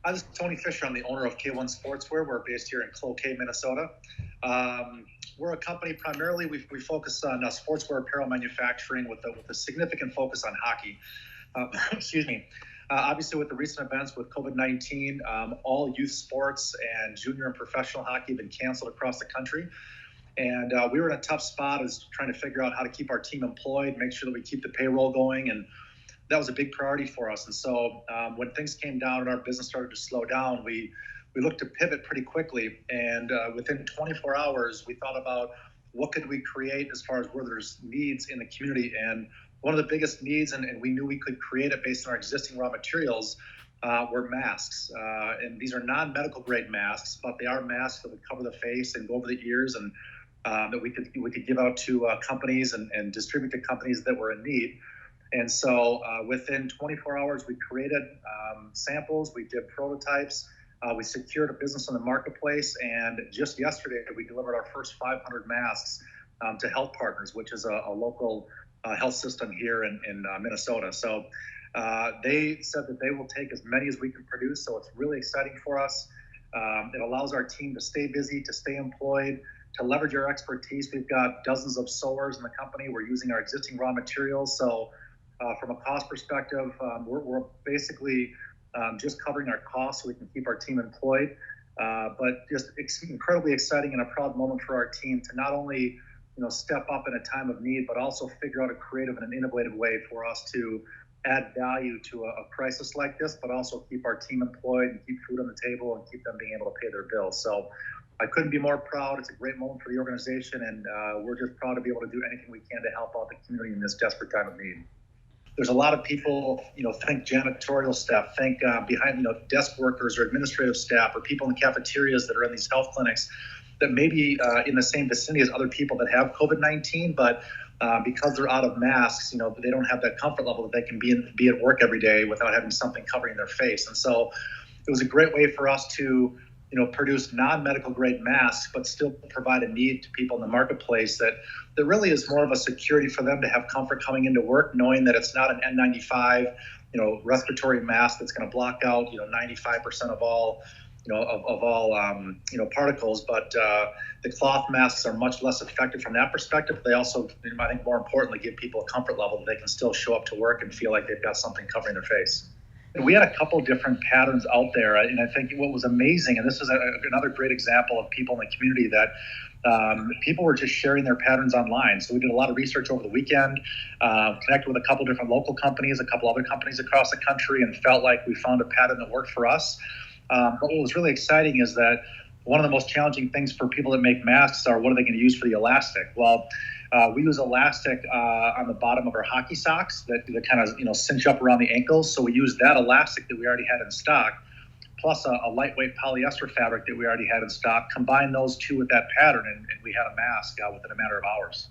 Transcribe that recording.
This is Tony Fisher. I'm the owner of K1 Sportswear. We're based here in Cloquet, Minnesota. We're a company primarily, we focus on sportswear apparel manufacturing with a significant focus on hockey. Excuse me. Obviously, with the recent events with COVID-19, all youth sports and junior and professional hockey have been canceled across the country. And we were in a tough spot as trying to figure out how to keep our team employed, make sure that we keep the payroll going. And that was a big priority for us. And so when things came down and our business started to slow down, we looked to pivot pretty quickly. And within 24 hours, we thought about what could we create as far as where there's needs in the community. And one of the biggest needs, and we knew we could create it based on our existing raw materials, were masks. And these are non-medical grade masks, but they are masks that would cover the face and go over the ears, and that we could give out to companies and distribute to companies that were in need. And so within 24 hours, we created samples, we did prototypes, we secured a business in the marketplace, and just yesterday we delivered our first 500 masks to Health Partners, which is a local health system here in Minnesota. So they said that they will take as many as we can produce, so it's really exciting for us. It allows our team to stay busy, to stay employed, to leverage our expertise. We've got dozens of sewers in the company. We're using our existing raw materials, so from a cost perspective, we're basically just covering our costs so we can keep our team employed. But just incredibly exciting and a proud moment for our team to not only step up in a time of need, but also figure out a creative and an innovative way for us to add value to a crisis like this, but also keep our team employed and keep food on the table and keep them being able to pay their bills. So I couldn't be more proud. It's a great moment for the organization, and we're just proud to be able to do anything we can to help out the community in this desperate time of need. There's a lot of people, think janitorial staff, think behind, desk workers or administrative staff or people in the cafeterias that are in these health clinics that may be in the same vicinity as other people that have COVID-19, but because they're out of masks, they don't have that comfort level that they can be at work every day without having something covering their face. And so it was a great way for us to produce non-medical grade masks, but still provide a need to people in the marketplace that really is more of a security for them to have comfort coming into work, knowing that it's not an N95, respiratory mask that's going to block out, 95% of all, particles. But the cloth masks are much less effective from that perspective. They also, I think more importantly, give people a comfort level that they can still show up to work and feel like they've got something covering their face. We had a couple of different patterns out there, and I think what was amazing, and this is another great example of people in the community that people were just sharing their patterns online. So we did a lot of research over the weekend, connected with a couple different local companies, a couple other companies across the country, and felt like we found a pattern that worked for us. But what was really exciting is that one of the most challenging things for people that make masks are what are they going to use for the elastic? Well, we use elastic on the bottom of our hockey socks that kind of cinch up around the ankles. So we use that elastic that we already had in stock, plus a lightweight polyester fabric that we already had in stock. Combine those two with that pattern, and we had a mask within a matter of hours.